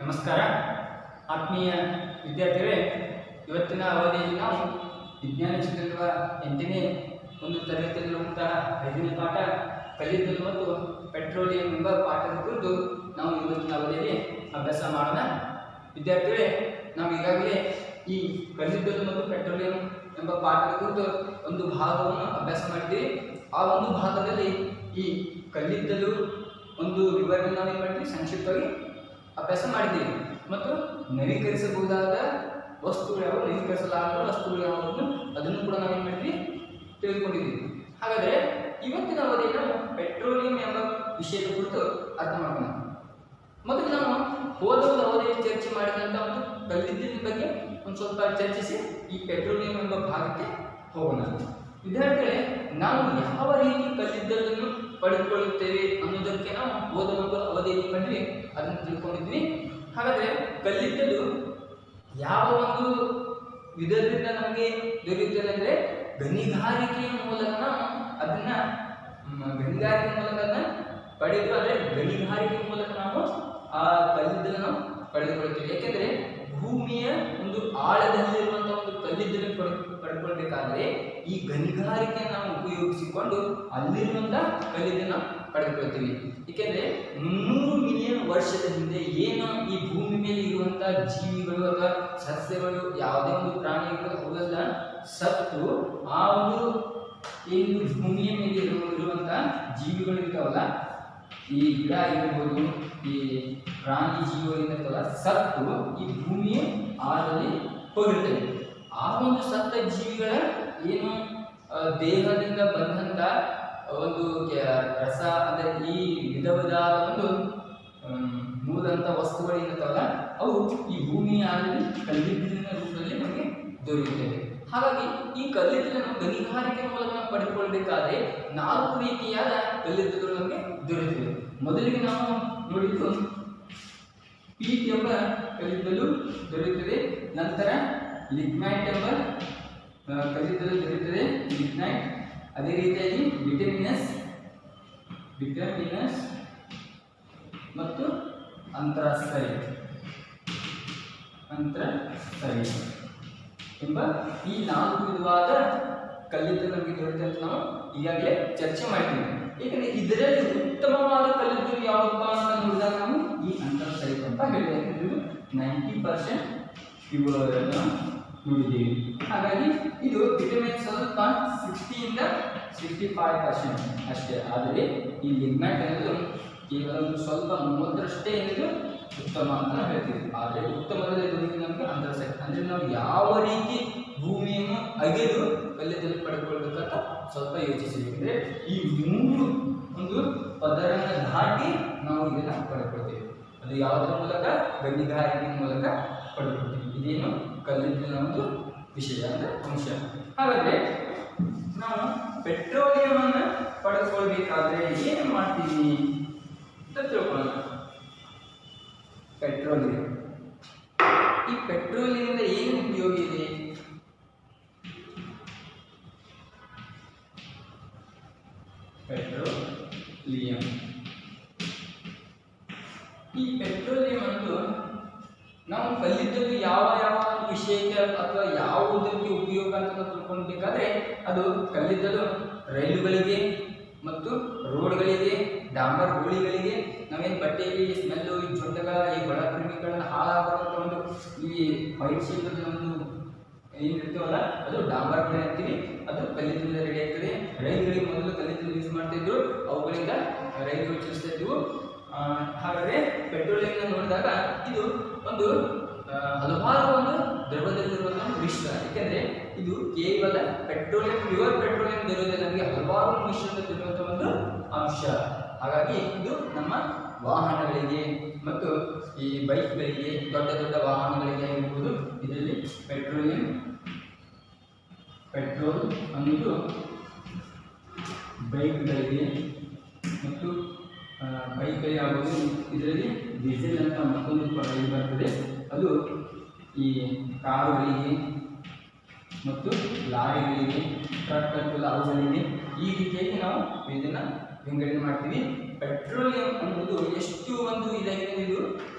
ನಮಸ್ಕಾರ ಆತ್ಮೀಯ ವಿದ್ಯಾರ್ಥಿಗಳೇ, ಇವತ್ತಿನ ಅವಧಿಯಲ್ಲಿ ನಾವು ವಿಜ್ಞಾನ ಕ್ಷೇತ್ರದ 8ನೇ ಒಂದು ತರಗತಿಯಲ್ಲಿರುವಂತಹ 5ನೇ ಪಾಠ ಕಲ್ಲಿದ್ದಲು ಮತ್ತು ಪೆಟ್ರೋಲಿಯಂ ಎಂಬ ಪಾಠದ ಕುರಿತು ನಾವು ಇವತ್ತಿನ ಅವಧಿಯಲ್ಲಿ ಅಭ್ಯಾಸ ಮಾಡೋಣ. ವಿದ್ಯಾರ್ಥಿಗಳೇ, ನಾವು ಈಗಾಗಲೇ ಈ ಕಲ್ಲಿದ್ದಲು ಮತ್ತು ಪೆಟ್ರೋಲಿಯಂ ಎಂಬ ಪಾಠದ ಕುರಿತು ಒಂದು ಭಾಗವನ್ನು ಅಭ್ಯಾಸ ಮಾಡಿದ್ದೀವಿ. ಆ ಒಂದು ಭಾಗದಲ್ಲಿ ಈ ಕಲ್ಲಿದ್ದಲು ಒಂದು ವಿವರಣೆ ನಾವು ಏನು ಮಾಡಿದ್ವಿ, ಸಂಕ್ಷಿಪ್ತವಾಗಿ ಅಭ್ಯಾಸ ಮಾಡಿದ್ದೀವಿ. ಮತ್ತು ನವೀಕರಿಸಬಹುದಾದ ವಸ್ತುಗಳು ಯಾವ, ನವೀಕರಿಸಲಾಗದ ವಸ್ತುಗಳು ಯಾವುದನ್ನು ಅದನ್ನು ಕೂಡ ನಾವು ಏನು ಮಾಡಿದ್ವಿ, ತಿಳಿದುಕೊಂಡಿದ್ದೀವಿ. ಹಾಗಾದರೆ ಇವತ್ತಿನ ಅವಧಿಯಲ್ಲಿ ನಾವು ಪೆಟ್ರೋಲಿಯಂ ಎಂಬ ವಿಷಯದ ಕುರಿತು ಅರ್ಥ ಮಾಡೋಣ. ಮೊದಲು ನಾವು ಹೋದ ಅವಧಿಯಲ್ಲಿ ಚರ್ಚೆ ಮಾಡಿದಂಥ ಒಂದು ಕಲ್ಲಿದ್ದಿನ ಬಗ್ಗೆ ಒಂದು ಸ್ವಲ್ಪ ಚರ್ಚಿಸಿ ಈ ಪೆಟ್ರೋಲಿಯಂ ಎಂಬ ಭಾಗಕ್ಕೆ ಹೋಗೋಣ. ವಿದ್ಯಾರ್ಥಿಗಳೇ, ನಾವು ಯಾವ ರೀತಿ ಕಲ್ಲಿದ್ದಲನ್ನು ಪಡೆದುಕೊಳ್ಳುತ್ತೇವೆ ಅನ್ನೋದಕ್ಕೆ ನಾವು ಹೋದ ಒಂದು ಅವಧಿಯಲ್ಲಿ ಬಂದ್ವಿ, ಅದನ್ನು ತಿಳ್ಕೊಂಡಿದ್ವಿ. ಹಾಗಾದರೆ ಕಲ್ಲಿದ್ದಲು ಯಾವ ಒಂದು ವಿಧದಿಂದ ನಮಗೆ ದೊರೆಯುತ್ತದೆ ಅಂದರೆ ಗಣಿಗಾರಿಕೆಯ ಮೂಲಕ ನಾವು ಅದನ್ನು ಪಡೆದು, ಅಂದರೆ ಗಣಿಗಾರಿಕೆ ಮೂಲಕ ನಾವು ಆ ಕಲ್ಲಿದ್ದಲನ್ನು ಪಡೆದುಕೊಳ್ಳುತ್ತೇವೆ. ಏಕೆಂದರೆ ಭೂಮಿಯ ಒಂದು ಆಳದಲ್ಲಿರುವಂತಹ ಒಂದು ಕಲ್ಲಿದ್ದಲು ಪಡೆದುಕೊಳ್ಬೇಕಾದ್ರೆ ಈ ಗಣಿಗಾರಿಕೆಯನ್ನು ನಾವು ಉಪಯೋಗಿಸಿಕೊಂಡು ಅಲ್ಲಿರುವಂತಹ ಕಲ್ಲಿದ್ದನ್ನು ಪಡೆದುಕೊಳ್ತೀವಿ. ಏಕೆಂದರೆ 300 ಮಿಲಿಯನ್ ವರ್ಷದ ಹಿಂದೆ ಏನು ಈ ಭೂಮಿ ಮೇಲೆ ಇರುವಂತಹ ಜೀವಿಗಳು ಅಥವಾ ಸಸ್ಯಗಳು, ಯಾವುದೇ ಒಂದು ಪ್ರಾಣಿಗಳು ಅವೆಲ್ಲ ಸತ್ತು ಆ ಒಂದು ಏನು ಭೂಮಿಯ ಮೇಲೆ ಇರುವಂತಹ ಜೀವಿಗಳು ಇರ್ತಾವಲ್ಲ, ಈ ಗಿಡ ಇರ್ಬೋದು, ಈ ಪ್ರಾಣಿ ಜೀವಗಳಿರ್ತಾವಲ್ಲ, ಸತ್ತು ಈ ಭೂಮಿಯ ಆಳದಲ್ಲಿ ಹೋಗಿರ್ತವೆ. ಆ ಒಂದು ಸತ್ತ ಜೀವಿಗಳ ಏನು ದೇಹದಿಂದ ಬಂದಂಥ ಒಂದು ರಸ, ಅಂದರೆ ಈ ವಿಧವಾದ ಒಂದು ಮೂಲದಂಥ ವಸ್ತುಗಳು ಏನಿರ್ತಾವಲ್ಲ, ಅವು ಈ ಭೂಮಿಯ ಆಳದಲ್ಲಿ ಕಲ್ಲಿದ್ದಲಿನ ರೂಪದಲ್ಲಿ ನಮಗೆ ದೊರೆಯುತ್ತವೆ. ಹಾಗಾಗಿ ಈ ಕಲ್ಲಿದ್ದಲನ್ನು ಗಣಿಗಾರಿಕೆ ಮೂಲಕ ಪಡೆದುಕೊಳ್ಳಬೇಕಾದ್ರೆ 4 ರೀತಿಯಾದ ಕಲ್ಲಿದ್ದಲು ನಮಗೆ ದೊರೆಯುತ್ತವೆ. ಮೊದಲಿಗೆ ನಾವು ನೋಡಿದ್ದು ಪೀಟ್ ಎಂಬ ಕಲ್ಲಿದ್ದಲು ದೊರೆಯುತ್ತದೆ. ನಂತರ ಲಿಗ್ನೈಟ್ ಎಂಬ ಕಲ್ಲಿದ್ದಲು ದೊರೆಯುತ್ತದೆ, ಲಿಗ್ನೈಟ್. ಅದೇ ರೀತಿಯಾಗಿ ಬಿಟಮಿನಸ್ ಮತ್ತು ಅಂಥ್ರಾಸೈಟ್ ಎಂಬ ಈ 4 ವಿಧವಾದ ಕಲ್ಲಿದ್ದಲು ನಮಗೆ ದೊರೆಯುತ್ತೆ ಅಂತ ನಾವು ಈಗಾಗಲೇ ಚರ್ಚೆ ಮಾಡಿದ್ದೀವಿ. ಏಕೆಂದರೆ ಇದರಲ್ಲಿ ಉತ್ತಮವಾದ ಕಲ್ಲಿದ್ದಲು ಯಾವುದಪ್ಪ ಅಂತ ನೋಡಿದಾಗ ನಾವು ಈ ಅಂಥ್ರಾಸೈಟ್ ಅಂತ ಹೇಳಿದ್ದೇವೆ. ಇದು 90% ಪ್ಯೂರ್ ಅನ್ನು ನೋಡಿದ್ದೀವಿ. ಹಾಗಾಗಿ ಇದು ವಿಟಮಿನ್ ಸ್ವಲ್ಪ 60 to 65% ಅಷ್ಟೇ. ಆದರೆ ಈ ಲಿಗ್ನೈಟ್ ಅನ್ನೋದು ಕೇವಲ ಒಂದು ಸ್ವಲ್ಪ 30ರಷ್ಟೇ ಏನಿದು ಉತ್ತಮ ಅಂತ ನಾವು ಹೇಳ್ತೀವಿ. ಆದರೆ ಉತ್ತಮದಲ್ಲಿ ನಮಗೆ ಅಂಥ್ರಾಸೈಟ್. ಅಂದರೆ ನಾವು ಯಾವ ರೀತಿ ಭೂಮಿಯನ್ನು ಅಗೆದು ಕಲ್ಲಿದ್ದಲು ಪಡೆದುಕೊಳ್ಬೇಕಂತ ಸ್ವಲ್ಪ ಯೋಚಿಸಬೇಕಂದ್ರೆ ಈ 3 ಒಂದು ಪದರನ್ನು ದಾಟಿ ನಾವು ಇದನ್ನು ಪಡೆದುಕೊಳ್ತೇವೆ. ಅದು ಯಾವುದರ ಮೂಲಕ, ಗಣಿಗಾರಿಕೆ ಮೂಲಕ ಪಡೆದುಕೊಳ್ತೀವಿ. ಇದೇನು ಕಲ್ಲಿದ್ದಲಿನ ಒಂದು ವಿಷಯ, ಅಂದರೆ ಅಂಶ. ಹಾಗಾದರೆ ನಾವು ಪೆಟ್ರೋಲಿಯಂ ಅನ್ನು ಪಡೆದುಕೊಳ್ಬೇಕಾದ್ರೆ ಏನು ಮಾಡ್ತೀವಿ ಅಂತ ತಿಳ್ಕೊಳ್ಳೋಣ. ಪೆಟ್ರೋಲಿಯಂ, ಈ ಪೆಟ್ರೋಲಿಯಂದ ಏನು ಉಪಯೋಗ ಇದೆ? ಪೆಟ್ರೋಲಿಯಂ, ಈ ಪೆಟ್ರೋಲಿಯಂ ಅಂದು ನಾವು ಕಲ್ಲಿದ್ದಲು ಯಾವ ವಿಷಯಕ್ಕೆ ಅಥವಾ ಯಾವುದಕ್ಕೆ ಉಪಯೋಗ ಅಂತ ತಿಳ್ಕೊಳ್ಬೇಕಾದ್ರೆ ಅದು ಕಲ್ಲಿದ್ದಲು ರೈಲುಗಳಿಗೆ ಮತ್ತು ರೋಡ್ಗಳಿಗೆ, ಡಾಂಬರ್ ಗೋಳಿಗಳಿಗೆ, ನಾವೇನು ಬಟ್ಟೆಯಲ್ಲಿ ಸ್ಮೆಲ್ಲು, ಈ ಜೊಂಡಗಳ, ಈ ಒಳಕ್ರಿಮಿಗಳನ್ನು ಹಾಳಾಗುವಂಥ ಒಂದು ಈ ವೈಟ್ ಶೇಪದ ಒಂದು ಏನಿರ್ತೀವಲ್ಲ ಅದು ಡಾಂಬರ್ ಗೋಳಿ ಅಂತೀವಿ. ಅದು ಕಲ್ಲಿದ್ದಲಿಂದ ರೆಡಿ ಆಗ್ತದೆ. ರೈಲುಗಳಿಗೆ ಮೊದಲು ಕಲ್ಲಿದ್ದಲು ಯೂಸ್ ಮಾಡ್ತಿದ್ರು, ಅವುಗಳಿಂದ ರೈಲುಗಳು ಚಲಿಸ್ತಾ ಇದ್ವು. ಹಾಗಾದರೆ ಪೆಟ್ರೋಲಿಯಂನ ನೋಡಿದಾಗ ಇದು ಒಂದು ಹಲವಾರು ಒಂದು ದ್ರವದಲ್ಲಿರುವಂತಹ ಮಿಶ್ರ. ಏಕೆಂದರೆ ಇದು ಕೇವಲ ಪೆಟ್ರೋಲಿಯಂ, ಪ್ಯೂರ್ ಪೆಟ್ರೋಲಿಯಂ ದೊರೆಯುವುದೇ, ನಮಗೆ ಹಲವಾರು ಮಿಶ್ರಣದಲ್ಲಿರುವಂತಹ ಒಂದು ಅಂಶ. ಹಾಗಾಗಿ ಇದು ನಮ್ಮ ವಾಹನಗಳಿಗೆ ಮತ್ತು ಈ ಬೈಕ್ಗಳಿಗೆ, ದೊಡ್ಡ ದೊಡ್ಡ ವಾಹನಗಳಿಗೆ ಇರ್ಬೋದು, ಇದರಲ್ಲಿ ಪೆಟ್ರೋಲ್ ಅನ್ನೋದು ಬೈಕ್ಗಳಿಗೆ ಮತ್ತು ಬೈಕ್ಗಳಿಗೆ ಆಗ್ಬೋದು. ಇದರಲ್ಲಿ ಡೀಸೆಲ್ ಅಂತ ಮತ್ತೊಂದು ಬರ್ತದೆ, ಅದು ಈ ಕಾರುಗಳಿಗೆ ಮತ್ತು ಲಾರಿಗಳಿಗೆ, ಟ್ರಕ್ ಅವುಗಳಿಗೆ ಈ ರೀತಿಯಾಗಿ ನಾವು ಇದನ್ನು ವಿಂಗಡಣೆ ಮಾಡ್ತೀವಿ. ಪೆಟ್ರೋಲಿಯಂ ಅನ್ನೋದು ಎಷ್ಟು ಒಂದು ಇದಾಗಿದೆ, ಇದು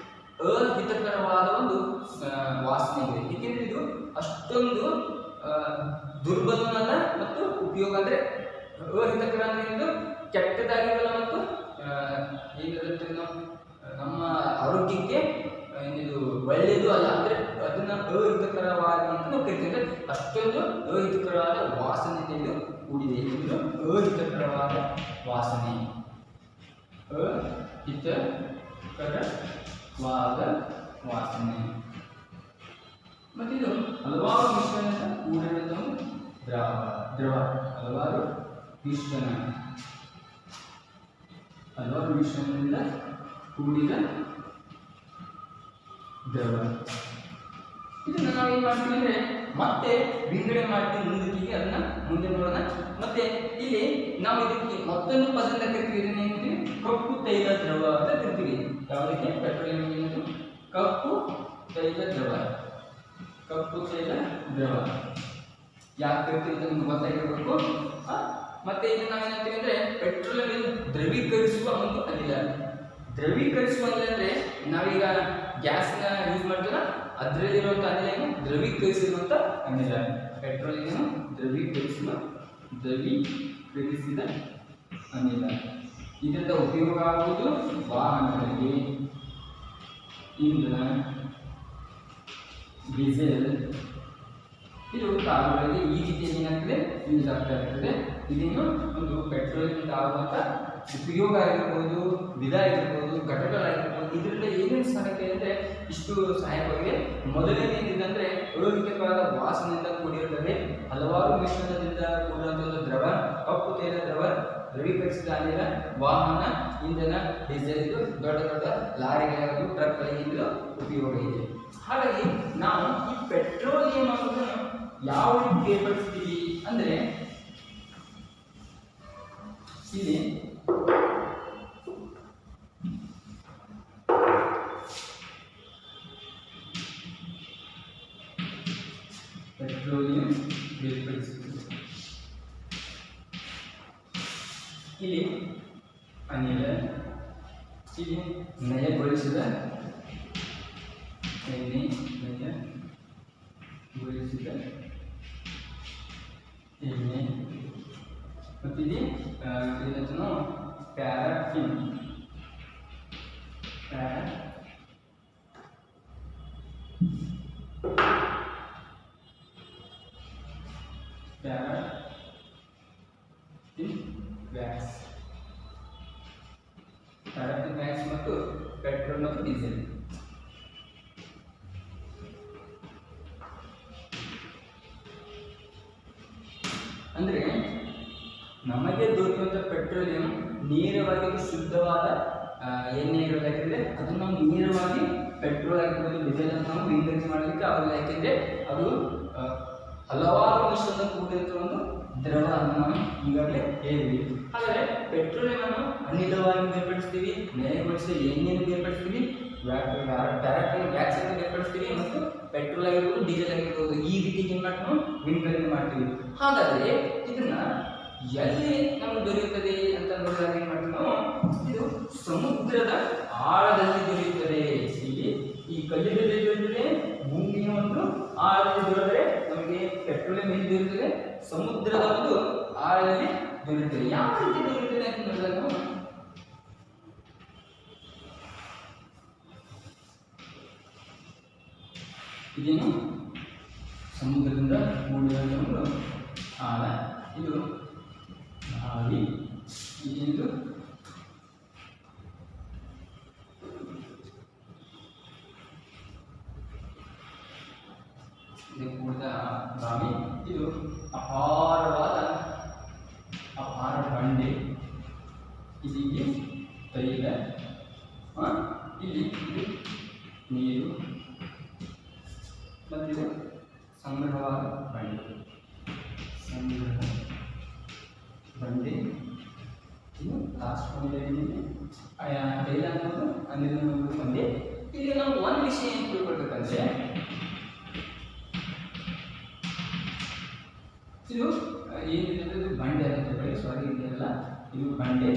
ಅಹಿತಕರವಾದ ಒಂದು ವಾಸನೆ ಇದೆ. ಏಕೆಂದರೆ ಇದು ಅಷ್ಟೊಂದು ದುರ್ಬಲನಲ್ಲ ಮತ್ತು ಉಪಯೋಗ ಅಂದರೆ ಅಹಿತಕರ ಅಂದರೆ ಇದು ಕೆಟ್ಟದಾಗಿರಲ್ಲ ಮತ್ತು ಏನಿರುತ್ತೆ ನಮ್ಮ ಆರೋಗ್ಯಕ್ಕೆ ಇದು ಒಳ್ಳೆಯದು ಅಲ್ಲ, ಅಂದರೆ ಅದನ್ನ ಅಹಿತಕರವಾಗಿ ಅಂತ ನಾವು ಕರಿತೀವಿ. ಅಷ್ಟೊಂದು ಅಹಿತಕರವಾದ ವಾಸನೆಯಿಂದ ಇದು ಕೂಡಿದೆ. ಇದು ಅಹಿತಕರವಾದ ವಾಸನೆ, ಅಹಿತಕರವಾದ ವಾಸನೆ. ಮತ್ತಿದು ಹಲವಾರು ಮಿಶ್ರಣದಿಂದ ಕೂಡಿದ ದ್ರವ ಹಲವಾರು ಮಿಶ್ರಣದಿಂದ ಕೂಡಿದ ದ್ರವ. ಇದನ್ನು ನಾವು ಏನು ಮಾಡ್ತೀವಿ ಅಂದರೆ ಮತ್ತೆ ವಿಂಗಡಣೆ ಮಾಡ್ತೀವಿ ಮುಂದಕ್ಕೆ, ಅದನ್ನ ಮುಂದೆ ನೋಡೋಣ. ಮತ್ತೆ ಇಲ್ಲಿ ನಾವು ಇದಕ್ಕೆ ಮತ್ತೊಂದು ಪದದಿಂದ ಕರಿತೀವಿ, ಇದನ್ನೇನ್ತೀವಿ ಕಪ್ಪು ತೈಲ ದ್ರವ ಅಂತ ಕರಿತೀವಿ. ಯಾವುದಕ್ಕೆ? ಪೆಟ್ರೋಲಿಯಂ ಕಪ್ಪು ತೈಲ ದ್ರವ. ಕಪ್ಪು ತೈಲ ದ್ರವ ಯಾಕೆ ಕರಿತೀವಿ ಅಂತ ನಿಮ್ಗೆ ಗೊತ್ತಾಗಿರಬೇಕು. ಮತ್ತೆ ಇದು ನಾವೇನಂತೀವಿ ಅಂದರೆ ಪೆಟ್ರೋಲಿಯಂ ದ್ರವೀಕರಿಸುವ ಒಂದು ಅನಿಲ. ದ್ರವೀಕರಿಸುವ ಅಂದರೆ ನಾವೀಗ ಗ್ಯಾಸ್ನ ಯೂಸ್ ಮಾಡ್ತೀರ, ಅದರಲ್ಲಿರುವಂಥ ಅನಿಲ ಏನು? ದ್ರವೀಕರಿಸಿರುವಂಥ ಅನಿಲ. ಪೆಟ್ರೋಲಿಯಂ ದ್ರವೀಕರಿಸಿದ ಅನಿಲ. ಇದರಿಂದ ಉಪಯೋಗ ಆಗುವುದು ವಾಹನಗಳಿಗೆ, ಇಂಧನ, ಡೀಸೆಲ್, ಇದು ಕಾರುಗಳಿಗೆ ಈ ರೀತಿ ಏನಾಗ್ತದೆ ಯೂಸ್ ಆಗ್ತಾ ಇರ್ತದೆ. ಇದನ್ನು ಒಂದು ಪೆಟ್ರೋಲಿಂದ ಆಗುವಂಥ ಉಪಯೋಗ ಆಗಿರ್ಬೋದು, ವಿಧ ಆಗಿರ್ಬೋದು, ಘಟಕಗಳಾಗಿರ್ಬೋದು, ಇದರಿಂದ ಏನೇನು ಸಹಾಯಕ ಅಂದರೆ ಇಷ್ಟು ಸಹಾಯಕವಾಗಿದೆ. ಮೊದಲನೇದೇನೆಂದರೆ ಅಹಿತಕರವಾದ ವಾಸನೆಯಿಂದ ಕೂಡಿರುತ್ತದೆ, ಹಲವಾರು ಮಿಶ್ರಣದಿಂದ ಕೂಡಿರುವಂಥ ಒಂದು ದ್ರವ, ಕಪ್ಪು ತೈಲ ದ್ರವ, ದ್ರವೀಕರಿಸಿದ ಅನಿಲ, ವಾಹನ, ಇಂಧನ, ಡೀಸೆಲ್, ಇದು ದೊಡ್ಡ ದೊಡ್ಡ ಲಾರಿಗಳಾಗಿದ್ದು ಟ್ರಕ್ಗಳಿಗೆ ಇದು ಉಪಯೋಗ ಇದೆ. ಹಾಗಾಗಿ ನಾವು ಈ ಪೆಟ್ರೋಲಿಯಂ ಅನ್ನೋದನ್ನು ಯಾವ ರೀತಿ ಬೇರ್ಪಡಿಸ್ತೀವಿ ಅಂದರೆ ಇಲ್ಲಿ ಪೆಟ್ರೋಲಿಯಂ ಬೇರ್ಪಡಿಸುತ್ತದೆ. ಇಲ್ಲಿ ಅನಿಲ, ಇಲ್ಲಿ ನಯಗೊಳಿಸಿದ ಎಣ್ಣೆ, ನಯಗೊಳಿಸಿದ ಎಣ್ಣೆ, ಮತ್ತಿಲ್ಲಿ ಏನಂತನೋ ಪ್ಯಾರಾಫಿನ್, ವ್ಯಾಕ್ಸ್, ಪ್ಯಾರಾಫಿನ್ ವ್ಯಾಕ್ಸ್ ಮತ್ತು ಪೆಟ್ರೋಲ್ ಮತ್ತು ಡೀಸೆಲ್. ಅಂದರೆ ನಮಗೆ ದೊರೆಯುವಂಥ ಪೆಟ್ರೋಲಿಯಂ ನೇರವಾಗಿ ಶುದ್ಧವಾದ ಎಣ್ಣೆ ಇರೋದು. ಯಾಕೆಂದರೆ ಅದನ್ನು ನಾವು ನೇರವಾಗಿ ಪೆಟ್ರೋಲ್ ಆಗಿರ್ಬೋದು, ಡೀಸೆಲ್ ಅನ್ನು ನಾವು ವಿಂಗಡಣೆ ಮಾಡಲಿಕ್ಕೆ ಆಗಲ್ಲ. ಯಾಕೆಂದರೆ ಅದು ಹಲವಾರು ಮಿಶ್ರಣದ ಕೂಡಿರುವಂಥ ಒಂದು ದ್ರವ ಅನ್ನು ನಾವು ಈಗಾಗಲೇ ಹೇಳಿದ್ವಿ. ಹಾಗಾದರೆ ಪೆಟ್ರೋಲಿಯಂ ಅನ್ನು ಅನಿಲವಾಗಿ ಬೇರ್ಪಡಿಸ್ತೀವಿ, ನಯಗೊಳಿಸಿದ ಎಣ್ಣೆಯನ್ನು ಬೇರ್ಪಡಿಸ್ತೀವಿ, ಪ್ಯಾರಾಫಿನ್ ವ್ಯಾಕ್ಸ್ ಅನ್ನು ಬೇರ್ಪಡಿಸ್ತೀವಿ, ಮತ್ತು ಪೆಟ್ರೋಲ್ ಆಗಿರ್ಬೋದು, ಡೀಸೆಲ್ ಆಗಿರ್ಬೋದು, ಈ ರೀತಿ ಏನು ಮಾಡ್ತೀವಿ ವಿಂಗಡಣೆ ಮಾಡ್ತೀವಿ. ಹಾಗಾದರೆ ಇದನ್ನ ಎಲ್ಲಿ ನಮಗೆ ದೊರೆಯುತ್ತದೆ ಅಂತ ನೋಡಿದಾಗ ಏನು ಮಾಡ್ತೀವಿ ನಾವು, ಇದು ಸಮುದ್ರದ ಆಳದಲ್ಲಿ ದೊರೆಯುತ್ತದೆ. ಇಲ್ಲಿ ಈ ಕಲ್ಲಿನಲ್ಲಿ ದೊರೆಯುತ್ತದೆ, ಭೂಮಿಯ ಒಂದು ಆಳದಲ್ಲಿ ದೊರೆತರೆ ನಮಗೆ ಪೆಟ್ರೋಲಿಯಂ ಎಲ್ಲಿ ದೊರೆಯುತ್ತದೆ? ಸಮುದ್ರದ ಒಂದು ಆಳದಲ್ಲಿ ದೊರೆಯುತ್ತದೆ. ಯಾವ ರೀತಿ ದೊರೆಯುತ್ತದೆ ಅಂತ ನೋಡಿದಾಗ ನಾವು ಇದೇನು ಸಮುದ್ರದಿಂದ ಮೂಡಿದ ಒಂದು ಆಳ, ಇದು ಬಾವಿ, ಇದು ಕೂಡಿದ ಬಾವಿ, ಇದು ಅಪಾರ ಬಂಡೆ, ಇಲ್ಲಿ ತೈಲ, ಇಲ್ಲಿ ನೀರು, ಮತ್ತಿದು ಸಂಗ್ರಹವಾದ ಬಂಡೆ, ಇದು ಲಾಸ್ಟ್ ಬಂಡೆ, ತೈಲ ಅನ್ನೋದು ಅನಿಲ ಬಂಡೆ. ಇಲ್ಲಿ ನಾವು ಒಂದು ವಿಷಯ ಏನು ತಿಳ್ಕೊಳ್ಬೇಕಂದ್ರೆ, ಇದು ಏನಿದೆ ಬಂಡೆ ಅಂತ ಹೇಳಿ, ಸಾರಿ ಇದೆಯಲ್ಲ ಇದು ಬಂಡೆ.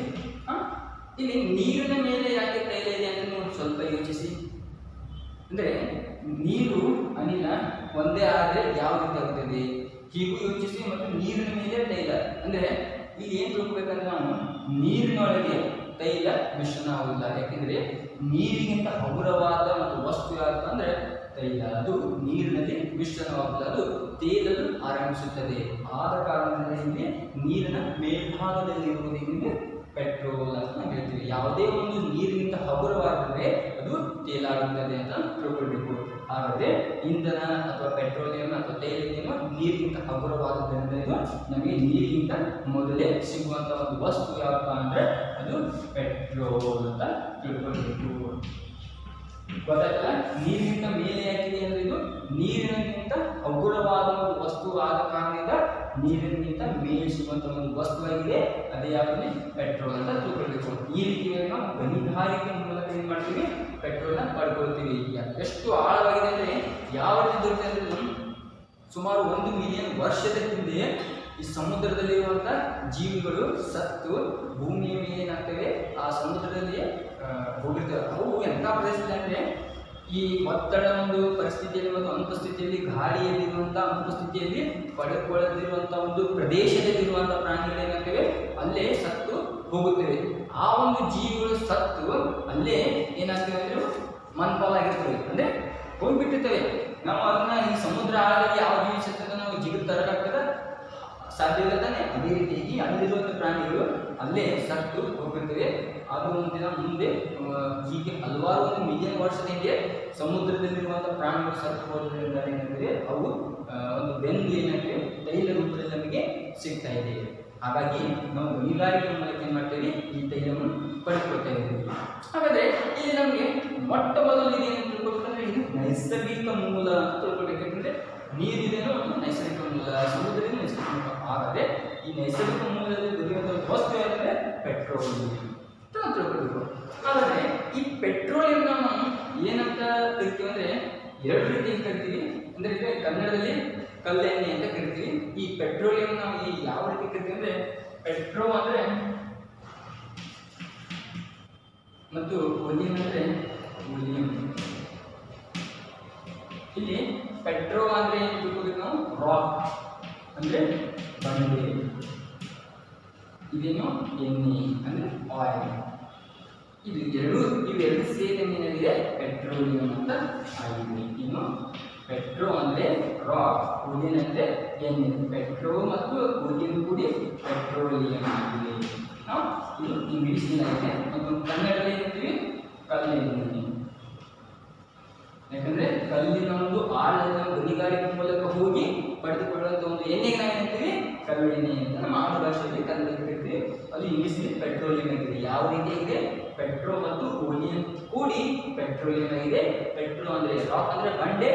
ಇಲ್ಲಿ ನೀರಿನ ಮೇಲೆ ಯಾಕೆ ತೈಲ ಇದೆ ಅಂತ ನೀವು ಸ್ವಲ್ಪ ಯೋಚಿಸಿ. ಅಂದರೆ ನೀರು ಅನಿಲ ಒಂದೇ ಆದರೆ ಯಾವ ರೀತಿ ಆಗ್ತದೆ ಹೀಗೂ ಯೋಚಿಸಿ, ಮತ್ತು ನೀರಿನ ಮೇಲೆ ತೈಲ ಅಂದರೆ ಈಗ ಏನು ತಿಳ್ಕೊಬೇಕಂದ್ರೆ ನಾವು ನೀರಿನೊಳಗೆ ತೈಲ ಮಿಶ್ರಣ ಆಗುವುದಿಲ್ಲ. ಯಾಕೆಂದರೆ ನೀರಿಗಿಂತ ಹಗುರವಾದ ಮತ್ತು ವಸ್ತು ಯಾವುದು ಅಂದರೆ ತೈಲ, ಅದು ನೀರಿನಲ್ಲಿ ಮಿಶ್ರಣವಾಗುತ್ತದೆ, ಅದು ತೇಲಲು ಆರಂಭಿಸುತ್ತದೆ. ಆದ ಕಾರಣದಿಂದ ನೀರಿನ ಮೇಲ್ಭಾಗದಲ್ಲಿರುವುದರಿಂದ ಪೆಟ್ರೋಲ್ ಅಂತ ನಾವು ಹೇಳ್ತೀವಿ. ಯಾವುದೇ ಒಂದು ನೀರಿಗಿಂತ ಹಗುರವಾದರೆ ಅದು ತೇಲಾಗುತ್ತದೆ ಅಂತ ತಿಳ್ಕೊಳ್ಬೇಕು. ಹಾಗಾದರೆ ಇಂಧನ ಅಥವಾ ಪೆಟ್ರೋಲಿಯಂ ಅಥವಾ ತೈಲ ನೀರಿಗಿಂತ ಹಗುರವಾದದ್ದರಿಂದ ಇದು ನಮಗೆ ನೀರಿಗಿಂತ ಮೊದಲೇ ಸಿಗುವಂಥ ಒಂದು ವಸ್ತು ಯಾವಪ್ಪ ಅಂದರೆ ಅದು ಪೆಟ್ರೋಲ್ ಅಂತ ತಿಳ್ಕೊಳ್ಬೇಕು. ಗೊತ್ತಾಯ್ತಲ್ಲ, ನೀರಿಗಿಂತ ಮೇಲೆ ಯಾಕಿದೆ ಅಂದರೆ ಇದು ನೀರಿನಗಿಂತ ಹಗುರವಾದ ಒಂದು ವಸ್ತು ಆದ ಕಾರಣದಿಂದ ನೀರಿನಿಂದ ಮೇಲೆ ಸಿಗುವಂತ ಒಂದು ವಸ್ತುವಾಗಿದೆ, ಅದೇ ಯಾವುದೇ ಪೆಟ್ರೋಲ್ ಅಂತ ತಿಳ್ಕೊಳ್ಬೇಕು. ಈ ರೀತಿಯಾಗಿ ನಾವು ಗಣಿಗಾರಿಕೆ ಮೂಲಕ ಏನು ಮಾಡ್ತೀವಿ, ಪೆಟ್ರೋಲ್ನ ಪಡ್ಕೊಳ್ತೀವಿ. ಎಷ್ಟು ಆಳವಾಗಿದೆ ಅಂದರೆ ಯಾವ ರೀತಿ ದೊರೆಯುತ್ತೆ ಅಂದರೆ ಸುಮಾರು 1 ಮಿಲಿಯನ್ ವರ್ಷದ ಹಿಂದೆ ಈ ಸಮುದ್ರದಲ್ಲಿರುವಂಥ ಜೀವಿಗಳು ಸತ್ತು ಭೂಮಿಯ ಮೇಲೆ ಏನಾಗ್ತವೆ ಆ ಸಮುದ್ರದಲ್ಲಿ ಹೋಗಿರ್ತವೆ. ಅವು ಎಂಥ ಪ್ರದೇಶದಲ್ಲಿ ಅಂದರೆ ಈ ಒತ್ತಡ ಒಂದು ಪರಿಸ್ಥಿತಿಯಲ್ಲಿ ಒಂದು ಅನುಪಸ್ಥಿತಿಯಲ್ಲಿ ಗಾಳಿಯಲ್ಲಿರುವಂಥ ಅನುಪಸ್ಥಿತಿಯಲ್ಲಿ ಪಡೆದುಕೊಳ್ಳದಿರುವಂಥ ಒಂದು ಪ್ರದೇಶದಲ್ಲಿರುವಂಥ ಪ್ರಾಣಿಗಳು ಏನಾಗ್ತವೆ ಅಲ್ಲೇ ಸತ್ತು ಹೋಗುತ್ತವೆ. ಆ ಒಂದು ಜೀವಿಗಳು ಸತ್ತು ಅಲ್ಲೇ ಏನಾಗ್ತವೆ ಅಂದರೆ ಮನ್ಪಾಲಾಗಿರ್ತವೆ, ಅಂದರೆ ಹೋಗಿಬಿಟ್ಟಿರ್ತವೆ. ನಾವು ಅದನ್ನ ಈ ಸಮುದ್ರ ಆಳದಲ್ಲಿ ಯಾವ ಜೀವಿ ಸತ್ತ ನಾವು ಜಿಗಿದು ತರಕಾಗ್ತದೆ ಸಾಧ್ಯ ಇಲ್ಲ ತಾನೆ. ಅದೇ ರೀತಿಯಾಗಿ ಅಲ್ಲಿರುವಂಥ ಪ್ರಾಣಿಗಳು ಅಲ್ಲೇ ಸತ್ತು ಹೋಗಿರ್ತವೆ. ಅದು ಒಂದಿನ ಮುಂದೆ ಹೀಗೆ ಹಲವಾರು 1 ಮಿಲಿಯನ್ ವರ್ಷದ ಹಿಂದೆ ಸಮುದ್ರದಲ್ಲಿರುವಂಥ ಪ್ರಾಣಿಗಳು ಸತ್ತು ಹೋದ್ರಿಂದ ಏನಾಗ್ತದೆ ಅವು ಒಂದು ಬೆಂದು ಏನಾಗ್ತವೆ ತೈಲ ರೂಪದಲ್ಲಿ ನಮಗೆ ಸಿಗ್ತಾ ಇದೆ. ಹಾಗಾಗಿ ನಾವು ಗಣಿಗಾರಿಕೆ ಮೂಲಕ ಏನು ಮಾಡ್ತೇವೆ ಈ ತೈಲವನ್ನು ಪಡೆದುಕೊಳ್ತಾ ಇದ್ದೀವಿ. ಹಾಗಾದರೆ ಇಲ್ಲಿ ನಮಗೆ ಮೊಟ್ಟ ಮೊದಲು ಇದೇನು ತಿಳ್ಕೊಬೇಕಂದ್ರೆ ಇದು ನೈಸರ್ಗಿಕ ಮೂಲ ಅಂತ ತಿಳ್ಕೊಳ್ಬೇಕು. ಯಾಕಂದರೆ ನೀರಿದೇನೋ ನೈಸರ್ಗಿಕ ಮೂಲ, ಸಮುದ್ರದಿಂದ ನೈಸರ್ಗಿಕ ಮೂಲ. ಆದರೆ ಈ ನೈಸರ್ಗಿಕ ಮೂಲದಲ್ಲಿ ದೊರೆಯುವಂಥ ವಸ್ತು ಏನಂದರೆ ಪೆಟ್ರೋಲ್ ಅಂತ ತಿಳ್ಕೊಳ್ಬೇಕು. ಆದರೆ ಈ ಪೆಟ್ರೋಲಿಯಂ ನಾವು ಏನಂತ ಕರಿತೀವಿ ಅಂದರೆ 2 ರೀತಿಯಲ್ಲಿ ಕರಿತೀವಿ. ಅಂದರೆ ಈಗ ಕನ್ನಡದಲ್ಲಿ ಕಲ್ಲೆಣ್ಣೆ ಅಂತ ಕರಿತೀವಿ. ಈ ಪೆಟ್ರೋಲಿಯಂ ನಾವು ಯಾವ ರೀತಿ ಕರಿತೀವಿ ಅಂದರೆ ಪೆಟ್ರೋ ಅಂದರೆ ಮತ್ತು ಒಲಿಯಂ ಅಂದರೆ ಒಲಿಯಂ. ಇಲ್ಲಿ ಪೆಟ್ರೋ ಅಂದರೆ ಏನು ತಿಳ್ಕೊಬೇಕು ನಾವು, ರಾಕ್ ಅಂದರೆ ಬಂಡೆ, ಇದೇನು ಎಣ್ಣೆ ಅಂದರೆ ಆಯಿಲ್. ಇವೆರಡು ಸೇರಿ ಏನಾಗಿದೆ ಪೆಟ್ರೋಲಿಯಂ ಅಂತ ಆಗಿದೆ. ಇನ್ನು ಪೆಟ್ರೋ ಅಂದರೆ ರಾಕ್, ಒಲಿಯಂ ಅಂದರೆ ಎಣ್ಣೆ. ಪೆಟ್ರೋ ಮತ್ತು ಒಲಿಯಂ ಕೂಡಿ ಪೆಟ್ರೋಲಿಯಂ ಆಗಿದೆ. ಇದು ಇಂಗ್ಲೀಷ್ನಲ್ಲಾಗಿದೆ ಮತ್ತು ಕನ್ನಡದಲ್ಲಿ ಏನಂತೀವಿ ಕಲ್ಲೆಣ್ಣೆ. ಯಾಕಂದರೆ ಕಲ್ಲಿನ ಒಂದು ಆಳದ ಗಣಿಗಾರಿಕೆ ಮೂಲಕ ಹೋಗಿ ಪಡೆದುಕೊಳ್ಳುವಂಥ ಒಂದು ಎಣ್ಣೆಗೆ ನಾವು ಏನಂತೀವಿ ಕಲ್ಲೆಣ್ಣೆ ಅಂತ ನಮ್ಮ ಆಡು ಭಾಷೆಯಲ್ಲಿ ಕನ್ನಡದಲ್ಲಿ ಕರಿತೀವಿ. ಅದು ಇಂಗ್ಲೀಷ್ನಲ್ಲಿ ಪೆಟ್ರೋಲಿಯಂ ಆಗಿದೆ. ಯಾವ ರೀತಿಯಾಗಿದೆ ಪೆಟ್ರೋ ಮತ್ತು ಒಲಿಯಂ ಕೂಡಿ ಪೆಟ್ರೋಲಿಯಂ ಆಗಿದೆ. ಪೆಟ್ರೋ ಅಂದರೆ ರಾಕ್ ಅಂದರೆ ಬಂಡೆ,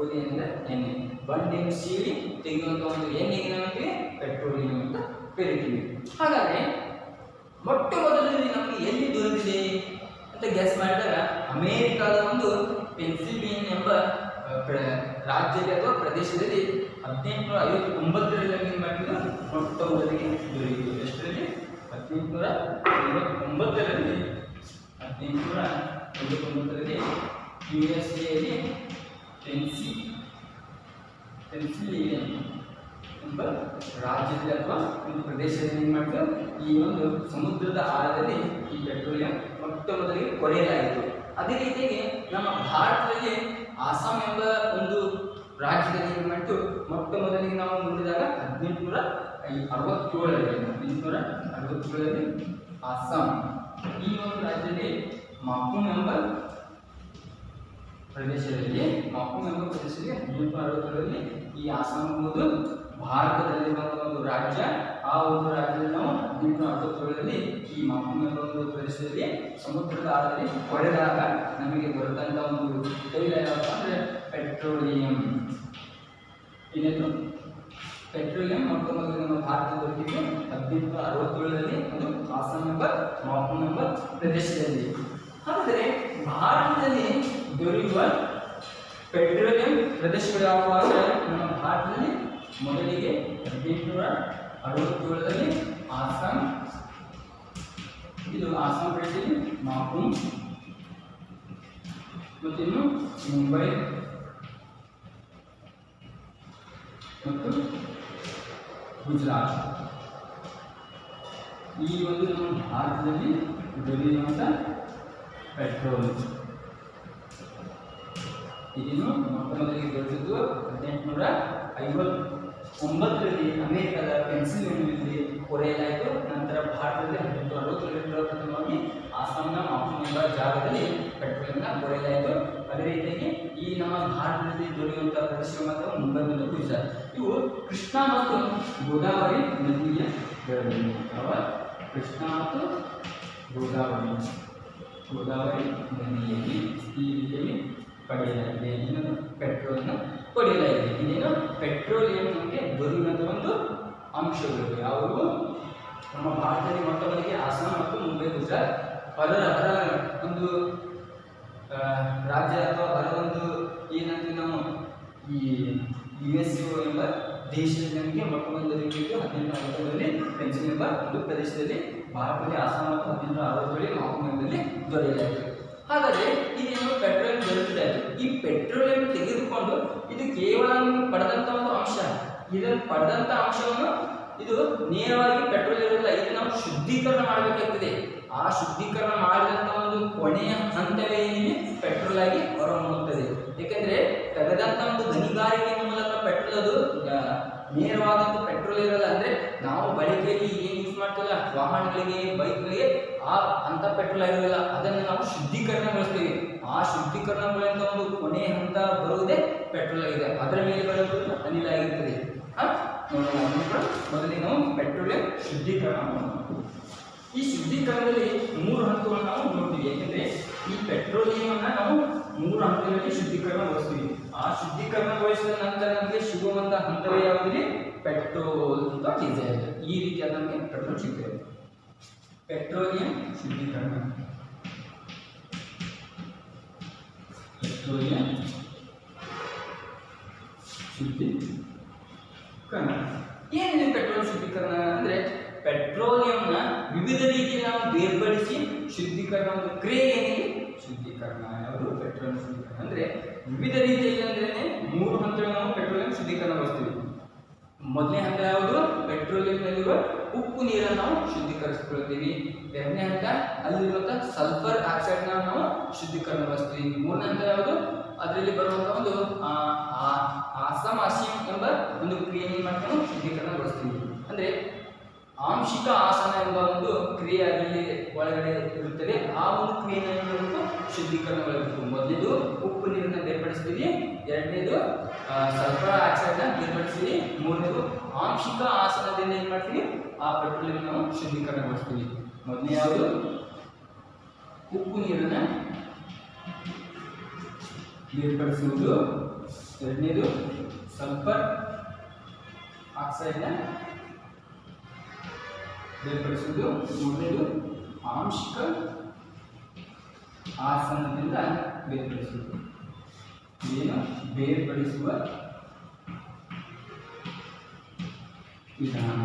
ಒಲಿಯಂ ಅಂದರೆ ಎಣ್ಣೆ. ಬಂಡೆಯನ್ನು ಸೀಳಿ ತೆಗೆಯುವಂಥ ಒಂದು ಎಣ್ಣೆಗೆ ನಾವಂತೀವಿ ಪೆಟ್ರೋಲಿಯಂ ಅಂತ ಕರಿತೀವಿ. ಹಾಗಾದರೆ ಮೊಟ್ಟ ಮೊದಲಲ್ಲಿ ನಮಗೆ ಎಲ್ಲಿ ದೊರೆತಿದೆ ಅಂತ ಗೆಸ್ ಮಾಡಿದಾಗ ಅಮೇರಿಕಾದ ಒಂದು ಪೆನ್ಸಿಲ್ವೇನಿಯಾ ಎಂಬ ರಾಜ್ಯದಲ್ಲಿ ಅಥವಾ ಪ್ರದೇಶದಲ್ಲಿ 1859ರಲ್ಲಿ ಏನು ಮಾಡಿದ್ರು ಮೊಟ್ಟ ಮೊದಲಿಗೆ ದೊರೆಯಿತು. ಎಷ್ಟರಲ್ಲಿ 1859ರಲ್ಲಿ USA ಪೆನ್ಸಿಲ್ವೇನಿಯಾ ಎಂಬ ರಾಜ್ಯದಲ್ಲಿ ಅಥವಾ ಒಂದು ಪ್ರದೇಶದಲ್ಲಿ ಏನು ಮಾಡಿದ್ರು ಈ ಒಂದು ಸಮುದ್ರದ ಆಳದಲ್ಲಿ ಈ ಪೆಟ್ರೋಲಿಯಂ ಮೊಟ್ಟ ಮೊದಲಿಗೆ ಕೊರೆಯಲಾಯಿತು. ಅದೇ ರೀತಿಯಾಗಿ ನಮ್ಮ ಭಾರತದಲ್ಲಿ ಆಸಾಂ ಎಂಬ ಒಂದು ರಾಜ್ಯದಲ್ಲಿ ಏನು ಮಾಡಿತು ಮೊಟ್ಟ ಮೊದಲಿಗೆ ನಾವು ನೋಡಿದಾಗ 1867ರಲ್ಲಿ ಆಸಾಂ ಈ ಒಂದು ರಾಜ್ಯದಲ್ಲಿ ಮಾಪುಮ್ ಎಂಬ ಪ್ರದೇಶದಲ್ಲಿ 1867ರಲ್ಲಿ ಈ ಆಸಾಂ ಎಂಬುದು ಭಾರತದಲ್ಲಿರುವಂಥ ಒಂದು ರಾಜ್ಯ. ಆ ಒಂದು ರಾಜ್ಯದಲ್ಲಿ ನಾವು 1867ರಲ್ಲಿ ಈ ಮಾಪುಮ್ ಎಂಬ ಒಂದು ಪ್ರದೇಶದಲ್ಲಿ ಸಮುದ್ರದ ಆಳದಲ್ಲಿ ಕೊರೆದಾಗ ನಮಗೆ ದೊರೆತಂಥ ಒಂದು ತೈಲ ಯಾವಪ್ಪ ಅಂದರೆ ಪೆಟ್ರೋಲಿಯಂ. ಇನ್ನೇನು ಪೆಟ್ರೋಲಿಯಂ ಮೊಟ್ಟ ಮೊದಲು ನಮ್ಮ ಭಾರತದಲ್ಲಿ 1867ರಲ್ಲಿ ಅದು ಆಸಾಂ ಎಂಬ ಮಾಪುಮ್ ಎಂಬ ಪ್ರದೇಶದಲ್ಲಿ. ಆದರೆ ಭಾರತದಲ್ಲಿ ದೊರೆಯುವ ಪೆಟ್ರೋಲಿಯಂ ಪ್ರದೇಶಗಳು ಯಾವುವು ಅಂದರೆ ನಮ್ಮ ಭಾರತದಲ್ಲಿ ಮೊದಲಿಗೆ 1867ರಲ್ಲಿ ಆಸಾಂ, ಇದು ಆಸಾಂ ಪ್ರದೇಶದಲ್ಲಿ ಮಾಪುಮ್ ಮತ್ತಿನ್ನು ಮುಂಬೈ ಮತ್ತು ಗುಜರಾತ್ ಈ ಒಂದು ನಮ್ಮ ಭಾರತದಲ್ಲಿ ದೊರೆಯುವಂಥ ಪೆಟ್ರೋಲ್ ಇದನ್ನು ಮೊಟ್ಟ ಮೊದಲಿಗೆ ದೊರೆತಿದ್ದು 1859ರಲ್ಲಿ ಅಮೆರಿಕದ ಪೆನ್ಸಿಲ್ವೇನಿಯಾದಲ್ಲಿ ಕೊರೆಯಲಾಯಿತು. ನಂತರ ಭಾರತದಲ್ಲಿ 1862 ಪ್ರಥಮವಾಗಿ ಆಸಾಂನ ಮಾಪುನ್ ಎಂಬ ಜಾಗದಲ್ಲಿ ಪೆಟ್ರೋಲನ್ನು ಕೊರೆಯಲಾಯಿತು. ಅದೇ ರೀತಿಯಾಗಿ ಈ ನಮ್ಮ ಭಾರತದಲ್ಲಿ ದೊರೆಯುವಂತಹ ಪ್ರದೇಶ ಮಾತ್ರ ಮುಂಬೈ ಮತ್ತು ಗುಜರಾತ್. ಇವು ಕೃಷ್ಣಾ ಮತ್ತು ಗೋದಾವರಿ ನದಿಯ ಕೃಷ್ಣ ಮತ್ತು ಗೋದಾವರಿ ನದಿಯಲ್ಲಿ ಈ ರೀತಿಯಲ್ಲಿ ಪಡೆಯಲಾಗಿದೆ. ಇನ್ನೊಂದು ಪೆಟ್ರೋಲ್ನ ಪಡೆಯಲಾಗಿದೆ. ಇನ್ನೇನು ಪೆಟ್ರೋಲಿಯಂ ನಮಗೆ ದೊರೆಯುವಂಥ ಒಂದು ಅಂಶಗಳು ಯಾವುವು? ನಮ್ಮ ಭಾರತದಲ್ಲಿ ಮೊಟ್ಟ ಮೊದಲಿಗೆ ಆಸಾಂ ಮತ್ತು ಮುಂಬೈ ಗುಜರಾತ್ ಅದರ ಒಂದು ರಾಜ್ಯ ಅಥವಾ ಅದರ ಒಂದು ಏನಂದ್ರೆ ನಾವು ಈ USA ಎಂಬ ದೇಶದಲ್ಲಿ ನಮಗೆ ಮೊಟ್ಟ ಮೊದಲಿಗೆ 1860ರಲ್ಲಿ ಪೆನ್ಸಿಲ್ ಎಂಬ ಒಂದು ಪ್ರದೇಶದಲ್ಲಿ ಭಾರತದಲ್ಲಿ ಆಸಾಂ ಮತ್ತು 1860ರಲ್ಲಿ ಮಾಪುನಲ್ಲಿ ದೊರೆಯಲಾಯಿತು. ಹಾಗಾದರೆ ಇದೇನು ಪೆಟ್ರೋಲಿಯಂ ದೊರೆತಿದೆ. ಈ ಪೆಟ್ರೋಲಿಯಂ ತೆಗೆದುಕೊಂಡು ಇದು ಕೇವಲ ಪಡೆದಂಥ ಒಂದು ಅಂಶ. ಇದನ್ನು ಪಡೆದಂಥ ಅಂಶವನ್ನು ಇದು ನೇರವಾಗಿ ಪೆಟ್ರೋಲ್ ಇರೋದಿಲ್ಲ, ಇದು ನಾವು ಶುದ್ಧೀಕರಣ ಮಾಡಬೇಕಾಗ್ತದೆ. ಆ ಶುದ್ಧೀಕರಣ ಮಾಡಿದಂಥ ಒಂದು ಕೊನೆಯ ಹಂತವೇ ಏನಿದೆ ಪೆಟ್ರೋಲ್ ಆಗಿ ಹೊರಹೊಮ್ಮುತ್ತದೆ. ಏಕೆಂದರೆ ತೆಗೆದಂಥ ಒಂದು ಗಣಿಗಾರಿಕೆ ಮೂಲಕ ಪೆಟ್ರೋಲ್ ಅದು ನೇರವಾದಂಥ ಪೆಟ್ರೋಲ್ ಇರೋಲ್ಲ. ಅಂದರೆ ನಾವು ಬಳಕೆಯಲ್ಲಿ ಏನು ಯೂಸ್ ಮಾಡ್ತೀವಲ್ಲ ವಾಹನಗಳಿಗೆ ಬೈಕ್ಗಳಿಗೆ ಅಂತ ಪೆಟ್ರೋಲ್ ಆಗಿರೋಲ್ಲ, ಅದನ್ನು ನಾವು ಶುದ್ಧೀಕರಣಗೊಳಿಸ್ತೀವಿ. ಆ ಶುದ್ಧೀಕರಣಗೊಳ್ಳುವಂಥ ಒಂದು ಕೊನೆಯ ಹಂತ ಬರುವುದೇ ಪೆಟ್ರೋಲ್ ಆಗಿದೆ. ಅದರ ಮೇಲೆ ಬರುವುದು ಅನಿಲ ಆಗಿರ್ತದೆ. ಮೊದಲಿಗೆ ನಾವು ಪೆಟ್ರೋಲಿಯಂ ಶುದ್ಧೀಕರಣ ಮಾಡೋಣ. ಈ ಶುದ್ಧೀಕರಣದಲ್ಲಿ 3 ಹಂತಗಳನ್ನು ನಾವು ನೋಡ್ತೀವಿ. ಯಾಕೆಂದರೆ ಈ ಪೆಟ್ರೋಲಿಯಂನ ನಾವು 3 ಹಂತಗಳಲ್ಲಿ ಶುದ್ಧೀಕರಣಗೊಳಿಸ್ತೀವಿ. ಆ ಶುದ್ಧೀಕರಣಗೊಳಿಸಿದ ನಂತರ ನಮಗೆ ಸಿಗುವಂಥ ಹಂತವೇ ಯಾವುದಿದೆ? ಪೆಟ್ರೋಲ್ ಅಂತ ಡೀಸೆಲ್. ಈ ರೀತಿಯಾದ ನಮಗೆ ಪೆಟ್ರೋಲ್ ಸಿಗ್ತದೆ. ಪೆಟ್ರೋಲಿಯಂ ಶುದ್ಧೀಕರಣ, ಪೆಟ್ರೋಲಿಯಂ ಶುದ್ಧೀಕರಣ ಏನಿದೆ? ಪೆಟ್ರೋಲ್ ಶುದ್ಧೀಕರಣ ಅಂದರೆ ಪೆಟ್ರೋಲಿಯಂನ ವಿವಿಧ ರೀತಿಯಲ್ಲಿ ನಾವು ಬೇರ್ಪಡಿಸಿ ಶುದ್ಧೀಕರಣ ಒಂದು ಕ್ರಿಯೆ ಏನಿದೆ ಶುದ್ಧೀಕರಣ. ಯಾವುದು? ಪೆಟ್ರೋಲಿಯಂ ಶುದ್ಧೀಕರಣ ಅಂದರೆ ವಿವಿಧ ರೀತಿಯಲ್ಲಿ ಅಂದ್ರೆ 3 ಹಂತಗಳು ನಾವು ಪೆಟ್ರೋಲಿಯಂ ಶುದ್ಧೀಕರಣಗೊಳಿಸ್ತೀವಿ. ಮೊದಲನೇ ಹಂತ ಯಾವುದು? ಪೆಟ್ರೋಲಿಯಂನಲ್ಲಿರುವ ಉಪ್ಪು ನೀರನ್ನು ನಾವು ಶುದ್ಧೀಕರಿಸಿಕೊಳ್ತೀವಿ. ಎರಡನೇ ಹಂತ ಅಲ್ಲಿರುವಂಥ ಸಲ್ಫರ್ ಆಕ್ಸೈಡ್ನ ನಾವು ಶುದ್ಧೀಕರಣಗೊಳಿಸ್ತೀವಿ. ಮೂರನೇ ಹಂತ ಯಾವುದು? ಅದರಲ್ಲಿ ಬರುವಂಥ ಒಂದು ಆಸಮಾಶಿಯಂ ಎಂಬ ಒಂದು ಕ್ರಿಯೆ ಮಾಡ್ಕೊಂಡು ಶುದ್ಧೀಕರಣಗೊಳಿಸ್ತೀವಿ. ಅಂದರೆ ಆಂಶಿಕ ಆಸನ ಎಂಬ ಒಂದು ಕ್ರಿಯೆ ಅದರಲ್ಲಿ ಒಳಗಡೆ ಇರುತ್ತದೆ. ಆ ಒಂದು ಕ್ರಿಯೆಯನ್ನು ಶುದ್ಧೀಕರಣಗೊಳ್ಳಬೇಕು. ಮೊದಲೇದು ಉಪ್ಪು ನೀರನ್ನು ಬೇರ್ಪಡಿಸ್ತೀವಿ, ಎರಡನೇದು ಸಲ್ಫರ್ ಆಕ್ಸೈಡ್ನ ಬೇರ್ಪಡಿಸ್ತೀವಿ, ಮೂರನೇದು ಆಂಶಿಕ ಆಸನದಿಂದ ಏನು ಮಾಡ್ತೀವಿ? ಆ ಪೆಟ್ರೋಲಿಯಂ ನಾವು ಶುದ್ಧೀಕರಣಗೊಳಿಸ್ತೀವಿ. ಮೊದಲನೇ ಯಾವುದು? ಉಪ್ಪು ನೀರನ್ನು ಬೇರ್ಪಡಿಸುವುದು, ಎರಡನೇದು ಸಲ್ಫರ್ ಆಕ್ಸೈಡ್ನ ಬೇರ್ಪಡಿಸುವುದು, ಮೂರನೇದು ಆಂಶಿಕ ಆಸನದಿಂದ ಬೇರ್ಪಡಿಸುವುದು. ಏನು? ಬೇರ್ಪಡಿಸುವ ವಿಧಾನ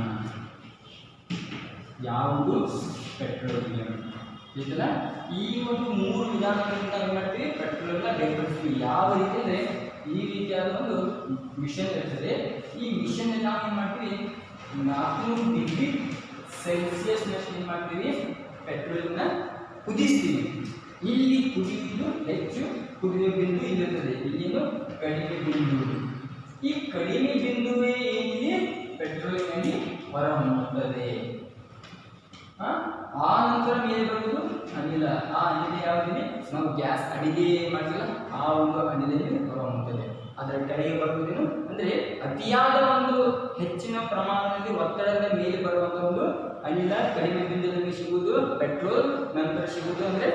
ಯಾವುದು? ಪೆಟ್ರೋಲಿಯಂ. ಇದೆಲ್ಲ ಈ ಒಂದು 3 ವಿಧಾನಗಳಿಂದ ಏನು ಮಾಡ್ತೀವಿ? ಪೆಟ್ರೋಲನ್ನ ಬೇರ್ಪಡಿಸ್ತೀವಿ. ಯಾವ ರೀತಿ ಅಂದರೆ ಈ ರೀತಿಯಾದ ಒಂದು ಮಿಷನ್ ಇರ್ತದೆ. ಈ ಮಿಷನ್ ನಾವು ಏನು ಮಾಡ್ತೀವಿ? 400 ಡಿಗ್ರಿ ಸೆಲ್ಸಿಯಸ್ನಷ್ಟು ಏನು ಮಾಡ್ತೀವಿ? ಪೆಟ್ರೋಲನ್ನ ಕುದಿಸ್ತೀವಿ. ಇಲ್ಲಿ ಕುದಿಯುವುದು ಹೆಚ್ಚು, ಕುದಿಯುವ ಬಿಂದು ಇಲ್ಲಿರ್ತದೆ. ಇಲ್ಲೇನು? ಕಡಿಮೆ ಬಿಂದು. ಈ ಕಡಿಮೆ ಬಿಂದುವೇ ಏನಿದೆ ಪೆಟ್ರೋಲಿನಲ್ಲಿ ಹೊರಹೊಮ್ಮುತ್ತದೆ. ಆ ನಂತರ ಮೇಲೆ ಬರುವುದು ಅನಿಲ. ಆ ಅನಿಲ ಯಾವುದಿದೆ? ನಾವು ಗ್ಯಾಸ್ ಅಡಿಗೆ ಮಾಡ್ತೀವಲ್ಲ ಆ ಒಂದು ಅನಿಲದಲ್ಲಿ ಹೊರಹೊಮ್ಮುತ್ತದೆ. ಅದರ ಕೆಳಗೆ ಬರುವುದೇನು ಅಂದರೆ ಅತಿಯಾದ ಒಂದು ಹೆಚ್ಚಿನ ಪ್ರಮಾಣದಲ್ಲಿ ಒತ್ತಡದ ಮೇಲೆ ಬರುವಂಥ ಒಂದು ಅನಿಲ ಕಡಿಮೆ ಬಿಂದುವಿನಲ್ಲಿ ಸಿಗುವುದು ಪೆಟ್ರೋಲ್. ನಂತರ ಸಿಗುವುದು ಅಂದರೆ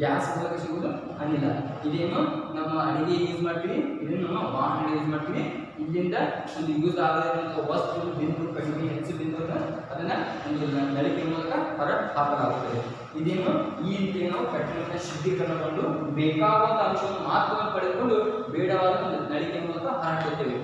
ಗ್ಯಾಸ್ ಮೂಲಕ ಸಿಗುವುದು ಅನಿಲ. ಇದೇನು ನಮ್ಮ ಅಡಿಗೆ ಯೂಸ್ ಮಾಡ್ತೀವಿ, ಇದನ್ನು ನಮ್ಮ ವಾಹನ ಯೂಸ್ ಮಾಡ್ತೀವಿ. ಇಲ್ಲಿಂದ ಒಂದು ಯೂಸ್ ಆಗದಿರುವಂಥ ವಸ್ತು ಬಿಂದು ಕಡಿಮೆ ಹೆಚ್ಚು ಬಿಂದುವನ್ನು ಅದನ್ನು ಒಂದು ನಳಿಕೆ ಮೂಲಕ ಹೊರ ಹಾಕಲಾಗುತ್ತದೆ. ಇದೇನು? ಈ ರೀತಿ ನಾವು ಪೆಟ್ರೋಲ್ನ ಶುದ್ಧೀಕರಣಗೊಂಡು ಬೇಕಾಗುವಂಥ ಅಂಶವನ್ನು ಮಾತ್ರ ಪಡೆದುಕೊಂಡು ಬೇಡವಾದ ಒಂದು ನಳಿಕೆ ಮೂಲಕ ಹೊರಹಾಕುತ್ತೇವೆ.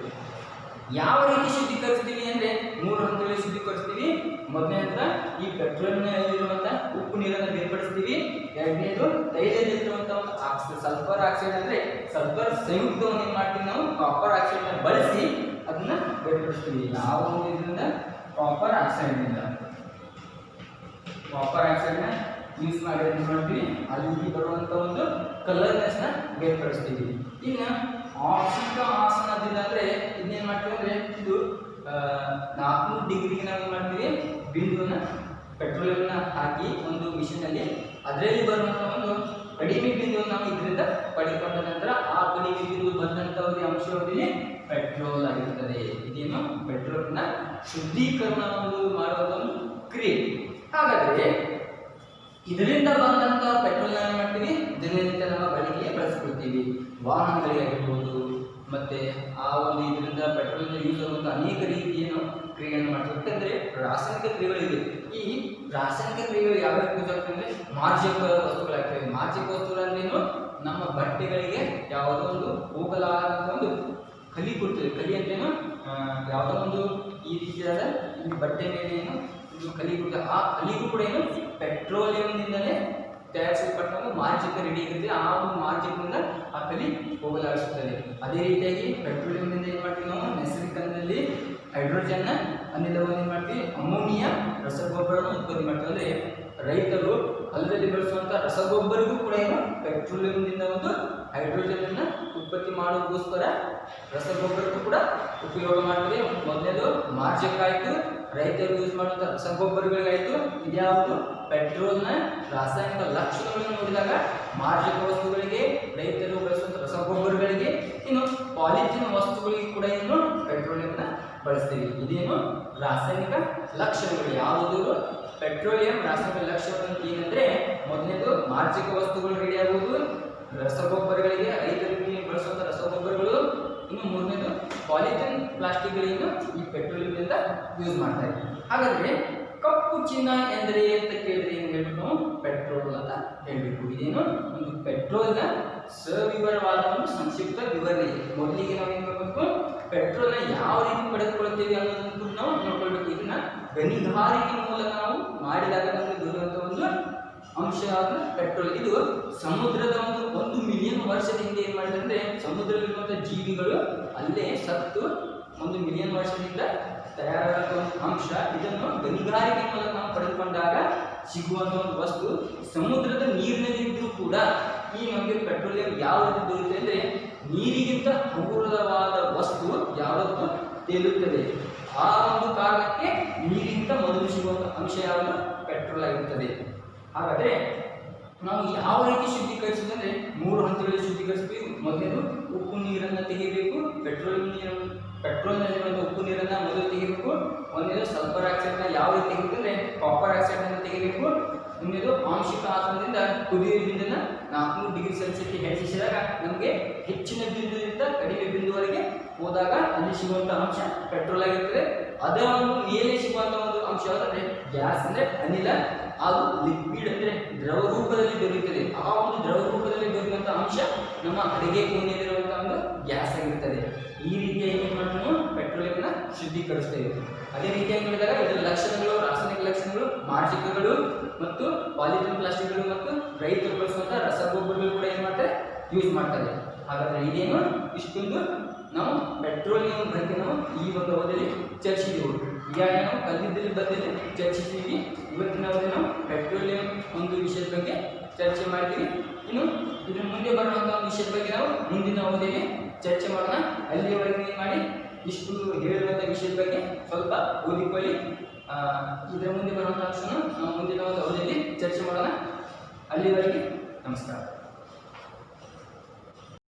ಯಾವ ರೀತಿ ಶುದ್ಧೀಕರಿಸ್ತೀವಿ ಅಂದ್ರೆ 3 ಹಂತಗಳಲ್ಲಿ ಶುದ್ಧೀಕರಿಸ್ತೀವಿ. ಮೊದಲನೇ ಹಂತ ಈ ಪೆಟ್ರೋಲ್ನಲ್ಲಿರುವಂತಹ ಉಪ್ಪು ನೀರನ್ನು ಬೇರ್ಪಡಿಸ್ತೀವಿ. ಎರಡನೇದು ತೈಲದಲ್ಲಿರುವಂತಹ ಸಲ್ಫರ್ ಆಕ್ಸೈಡ್ ಅಂದ್ರೆ ಸಲ್ಫರ್ ಸಂಯುಕ್ತವನ್ನು ಏನ್ ಮಾಡ್ತೀವಿ ನಾವು ಕಾಪರ್ ಆಕ್ಸೈಡ್ ನ ಬಳಸಿ ಅದನ್ನ ಬೇರ್ಪಡಿಸ್ತೀವಿ. ಯಾವ ಒಂದು ಇದರಿಂದ ಕಾಪರ್ ಆಕ್ಸೈಡ್ ನ ಯೂಸ್ ಮಾಡಿ ಏನು ಮಾಡ್ತೀವಿ ಅಲ್ಲಿ ಬರುವಂತ ಒಂದು ಕಲರ್ನೆಸ್ ನ ಬೇರ್ಪಡಿಸ್ತೀವಿ. ಇನ್ನು ಆಂಶಿಕ ಆಸನದಿಂದ ಅಂದ್ರೆ ಇದನ್ನೇನ್ ಮಾಡ್ತೀವಿ ಅಂದ್ರೆ ಇದು 400 ಡಿಗ್ರಿಗೆ ನಾವು ಏನ್ ಮಾಡ್ತೀವಿ ಬಿಂದುವನ್ನ ಪೆಟ್ರೋಲಿಯಂನ ಹಾಕಿ ಒಂದು ಮಿಷಿನ್ ಅಲ್ಲಿ ಅದರಲ್ಲಿ ಬರುವಂತಹ ಒಂದು ಕಡಿಮೆ ಬಿಂದುವನ್ನು ನಾವು ಇದರಿಂದ ಪಡೆದುಕೊಂಡ ನಂತರ ಆ ಕಡಿಮೆ ಬಿಂದು ಬಂದಂತ ಒಂದು ಅಂಶದಲ್ಲಿ ಪೆಟ್ರೋಲ್ ಆಗಿರುತ್ತದೆ. ಇದೇನು ಪೆಟ್ರೋಲ್ನ ಶುದ್ಧೀಕರಣ ಒಂದು ಮಾಡುವಂತ ಒಂದು ಕ್ರಿಯೆ. ಹಾಗಾದ್ರೆ ಇದರಿಂದ ಬಂದಂತ ಪೆಟ್ರೋಲ್ ನ ಏನ್ ಮಾಡ್ತೀವಿ ದಿನನಿತ್ಯ ನಮ್ಮ ಬಳಕೆಗೆ ಬಳಸಿಕೊಳ್ತೀವಿ. ವಾಹನಗಳಿಗೆ ಆಗಿರ್ಬೋದು ಮತ್ತೆ ಆ ಒಂದು ಇದರಿಂದ ಪೆಟ್ರೋಲ್ ಯೂಸ್ ಆಗುವಂತ ಅನೇಕ ರೀತಿಯನ್ನು ಕ್ರಿಯೆಯನ್ನು ಮಾಡ್ತೀವಿ. ಯಾಕಂದ್ರೆ ರಾಸಾಯನಿಕ ಕ್ರಿಯೆಗಳಿವೆ. ಈ ರಾಸಾಯನಿಕ ಕ್ರಿಯೆಗಳು ಯಾವ ಯೂಸ್ ಆಗ್ತವೆ ಅಂದ್ರೆ ಮಾರ್ಜಕ ವಸ್ತುಗಳಾಗ್ತವೆ. ಮಾರ್ಜಕ ವಸ್ತುಗಳು ಅಂದ್ರೇನು ನಮ್ಮ ಬಟ್ಟೆಗಳಿಗೆ ಯಾವುದೋ ಒಂದು ಹೋಗಲಾರದ ಒಂದು ಕಲಿ ಕೊಡ್ತದೆ. ಕಲಿ ಅಂದ್ರೇನು ಯಾವುದೋ ಒಂದು ಈ ರೀತಿಯಾದ ಬಟ್ಟೆ ಮೇಲೆ ಏನು ಇದು ಕಲಿ ಕೊಡ್ತದೆ. ಆ ಕಲಿಗೂ ಕೂಡ ಏನು ಪೆಟ್ರೋಲಿಯಂನಿಂದಲೇ ತಯಾರಿಸಲ್ಪಟ್ಟ ಒಂದು ಮಾರ್ಜಕ ರೆಡಿ ಇರುತ್ತೆ. ಆ ಒಂದು ಮಾರ್ಜಕದಿಂದ ಆ ಕಲಿ ಹೋಗಲಾಡಿಸುತ್ತದೆ. ಅದೇ ರೀತಿಯಾಗಿ ಪೆಟ್ರೋಲಿಯಂನಿಂದ ಏನ್ ಮಾಡ್ತೀವಿ ನಾವು ನೈಸರ್ಗಿಕ ಅನಿಲದಲ್ಲಿ ಹೈಡ್ರೋಜನ್ ಅನಿಲವನ್ನು ಏನ್ ಮಾಡ್ತೀವಿ ಅಮೋನಿಯಾ ರಸಗೊಬ್ಬರವನ್ನು ಉತ್ಪತ್ತಿ ಮಾಡ್ತೀವಿ. ಅಂದ್ರೆ ರೈತರು ಹೊಲದಲ್ಲಿ ಬಳಸುವಂತ ರಸಗೊಬ್ಬರಿಗೂ ಕೂಡ ಏನು ಪೆಟ್ರೋಲಿಯಂನಿಂದ ಒಂದು ಹೈಡ್ರೋಜನ್ ಅನ್ನ ಉತ್ಪತ್ತಿ ಮಾಡೋದಕ್ಕೋಸ್ಕರ ರಸಗೊಬ್ಬರಕ್ಕೂ ಕೂಡ ಉಪಯೋಗ ಮಾಡ್ತೀವಿ. ಮೊದಲನೇದು ಮಾರ್ಜಕ ಆಯ್ತು, ರೈತರು ಯೂಸ್ ಮಾಡುವಂತ ರಸಗೊಬ್ಬರಗಳಿಗಾಯ್ತು. ಇದ್ಯಾವುದು ಪೆಟ್ರೋಲ್ನ ರಾಸಾಯನಿಕ ಲಕ್ಷಣಗಳನ್ನು ನೋಡಿದಾಗ ಮಾರ್ಜಕ ವಸ್ತುಗಳಿಗೆ, ರೈತರು ಬಳಸುವಂತ ರಸಗೊಬ್ಬರಗಳಿಗೆ, ಇನ್ನು ಪಾಲಿಥಿನ್ ವಸ್ತುಗಳಿಗೆ ಕೂಡ ಏನು ಪೆಟ್ರೋಲಿಯಂನ ಬಳಸ್ತೀವಿ. ಇದೇನು ರಾಸಾಯನಿಕ ಲಕ್ಷಣಗಳು. ಯಾವುದು ಪೆಟ್ರೋಲಿಯಂ ರಾಸಾಯನಿಕ ಲಕ್ಷಣಗಳು ಏನಂದ್ರೆ ಮೊದಲನೇದು ಮಾರ್ಜಕ ವಸ್ತುಗಳು ರೆಡಿ ಆಗುವುದು, ರಸಗೊಬ್ಬರಗಳಿಗೆ ರೈತರಿಗೆ ಬಳಸುವಂತ ರಸಗೊಬ್ಬರಗಳು, ಇನ್ನು ಮೂರನೇದು ಪಾಲಿಥಿನ್ ಪ್ಲಾಸ್ಟಿಕ್ಗಳನ್ನು ಈ ಪೆಟ್ರೋಲಿಯಂನಿಂದ ಯೂಸ್ ಮಾಡ್ತಾರೆ. ಹಾಗಾದ್ರೆ ಕಪ್ಪು ಚಿನ್ನ ಎಂದರೆ ಅಂತ ಕೇಳಿದ್ರೆ ಏನು ಹೇಳ್ಬೇಕು ನಾವು ಪೆಟ್ರೋಲ್ ಅಂತ ಹೇಳ್ಬೇಕು. ಇದೇನು ಒಂದು ಪೆಟ್ರೋಲ್ನ ಸವಿವರವಾದ ಒಂದು ಸಂಕ್ಷಿಪ್ತ ವಿವರಣೆ. ಮೊದಲಿಗೆ ನಾವು ಏನ್ ಮಾಡಬೇಕು ಪೆಟ್ರೋಲ್ನ ಯಾವ ರೀತಿ ಪಡೆದುಕೊಳ್ತೇವೆ ಅನ್ನೋದನ್ನು ನಾವು ನೋಡ್ಕೊಳ್ಬೇಕು. ಇದನ್ನ ಗಣಿಗಾರಿಕೆ ಮೂಲಕ ನಾವು ಮಾಡಿದಾಗ ನಮಗೆ ದೊರೆಯುವಂತ ಒಂದು ಅಂಶ ಪೆಟ್ರೋಲ್. ಇದು ಸಮುದ್ರದ ಒಂದು 1 ಮಿಲಿಯನ್ ವರ್ಷದ ಹಿಂದೆ ಏನ್ ಮಾಡಿದ್ರೆ ಅಂದ್ರೆ ಸಮುದ್ರದಲ್ಲಿರುವಂತಹ ಜೀವಿಗಳು ಅಲ್ಲೇ ಸತ್ತು 1 ಮಿಲಿಯನ್ ವರ್ಷದಿಂದ ತಯಾರಾದ ಒಂದು ಅಂಶ. ಇದನ್ನು ಗಣಿಗಾರಿಕೆ ಮೂಲಕ ನಾವು ಪಡೆದುಕೊಂಡಾಗ ಸಿಗುವಂತ ಒಂದು ವಸ್ತು. ಸಮುದ್ರದ ನೀರಿನಲ್ಲಿ ಇದ್ರೂ ಕೂಡ ಈ ನಮಗೆ ಪೆಟ್ರೋಲಿಯಂ ಯಾವ ರೀತಿ ದೊರೆಯುತ್ತೆ ಅಂದ್ರೆ ನೀರಿಗಿಂತ ಹಗುರವಾದ ವಸ್ತು ಯಾವತ್ತೂ ತೇಲುತ್ತದೆ. ಆ ಒಂದು ಕಾರಣಕ್ಕೆ ನೀರಿಗಿಂತ ಮೊದಲು ಸಿಗುವಂತ ಅಂಶ ಯಾವುದು ಪೆಟ್ರೋಲ್ ಆಗಿರುತ್ತದೆ. ಹಾಗಾದ್ರೆ ನಾವು ಯಾವ ರೀತಿ ಶುದ್ಧೀಕರಿಸುವುದಂದ್ರೆ 3 ಹಂತಗಳಲ್ಲಿ ಶುದ್ಧೀಕರಿಸಬೇಕು. ಮೊದಲನೇದು ಉಪ್ಪು ನೀರನ್ನು ತೆಗೆಯಬೇಕು. ಪೆಟ್ರೋಲ್ನಲ್ಲಿರುವಂತಹ ಉಪ್ಪು ನೀರನ್ನ ಮೊದಲು ತೆಗೆಯಬೇಕು. ಒಂದೇದು ಸಲ್ಫರ್ ಆಕ್ಸೈಡ್ ನ ಯಾವ ರೀತಿ ತೆಗೆಯಬೇಕಂದ್ರೆ ಕಾಪರ್ ಆಕ್ಸೈಡ್ ಅನ್ನು ತೆಗೆಯಬೇಕು. ಇನ್ನೇದು ಆಂಶಿಕ ಆಸನದಿಂದ ಕುದಿಯುವ ಬಿಂದುನ 400 ಡಿಗ್ರಿ ಸೆಲ್ಸಿಯಸ್ಗೆ ಹೆಚ್ಚಿಸಿದಾಗ ನಮಗೆ ಹೆಚ್ಚಿನ ಬಿಂದುವಿನಿಂದ ಕಡಿಮೆ ಬಿಂದುವರೆಗೆ ಹೋದಾಗ ಅಲ್ಲಿ ಸಿಗುವಂತಹ ಅಂಶ ಪೆಟ್ರೋಲ್ ಆಗಿರ್ತದೆ. ಅದರ ಒಂದು ಮೇಲೆ ಸಿಗುವಂತಹ ಒಂದು ಅಂಶ ಯಾವಂದ್ರೆ ಗ್ಯಾಸ್ ಅಂದ್ರೆ ಅನಿಲ. ಅದು ಲಿಕ್ವಿಡ್ ಅಂದ್ರೆ ದ್ರವ ರೂಪದಲ್ಲಿ ದೊರೆಯುತ್ತದೆ. ಆ ಒಂದು ದ್ರವ ರೂಪದಲ್ಲಿ ದೊರೆಯುವಂತಹ ಅಂಶ ನಮ್ಮ ಅಡಿಗೆ ಕೋಣೆಯಲ್ಲಿರುವಂತಹ ಒಂದು ಗ್ಯಾಸ್ ಆಗಿರುತ್ತದೆ. ಈ ರೀತಿಯಾಗಿ ಏನ್ ಮಾಡ್ತೀವಿ ನಾವು ಪೆಟ್ರೋಲಿಯಂನ ಶುದ್ಧೀಕರಿಸ್ತೇವೆ. ಅದೇ ರೀತಿಯಾಗಿ ನೋಡಿದಾಗ ಇದರ ಲಕ್ಷಣಗಳು, ರಾಸಾಯನಿಕ ಲಕ್ಷಣಗಳು, ಮಾರ್ಜಕಗಳು ಮತ್ತು ಪಾಲಿಥಿನ್ ಪ್ಲಾಸ್ಟಿಕ್ಗಳು ಮತ್ತು ರೈತರು ಬಳಸುವಂತಹ ರಸಗೊಬ್ಬರಗಳು ಕೂಡ ಏನ್ ಮಾಡ್ತಾರೆ ಯೂಸ್ ಮಾಡ್ತಾರೆ. ಹಾಗಾದ್ರೆ ಇದೇನು ಇಷ್ಟೊಂದು ನಾವು ಪೆಟ್ರೋಲಿಯಂ ಬಗ್ಗೆ ನಾವು ಈ ಒಂದು ಅವಧಿಯಲ್ಲಿ ಚರ್ಚಿಸಿದೆವು. ಈಗ ನಾವು ಕಲಿತಿದ್ದಲ್ಲಿ ಬದ್ದಲ್ಲಿ ಚರ್ಚಿಸಿದ್ದೀವಿ. ಇವತ್ತಿನ ಅವಧಿ ನಾವು ಪೆಟ್ರೋಲಿಯಂ ಒಂದು ವಿಷಯದ ಬಗ್ಗೆ ಚರ್ಚೆ ಮಾಡ್ತೀವಿ. ಇನ್ನು ಇದ್ರ ಮುಂದೆ ಬರುವಂತಹ ವಿಷಯದ ಬಗ್ಗೆ ನಾವು ಮುಂದಿನ ಅವಧಿಯಲ್ಲಿ ಚರ್ಚೆ ಮಾಡೋಣ. ಅಲ್ಲಿಯವರೆಗೆ ಮಾಡಿ ಇಷ್ಟು ಹೇಳಿರುವಂಥ ವಿಷಯದ ಬಗ್ಗೆ ಸ್ವಲ್ಪ ಓದಿಕೊಳ್ಳಿ. ಇದರ ಮುಂದೆ ಬರುವಂತಹ ಅಂಶವನ್ನು ನಾವು ಮುಂದಿನ ಒಂದು ಅವಧಿಯಲ್ಲಿ ಚರ್ಚೆ ಮಾಡೋಣ. ಅಲ್ಲಿವರೆಗೆ ನಮಸ್ಕಾರ.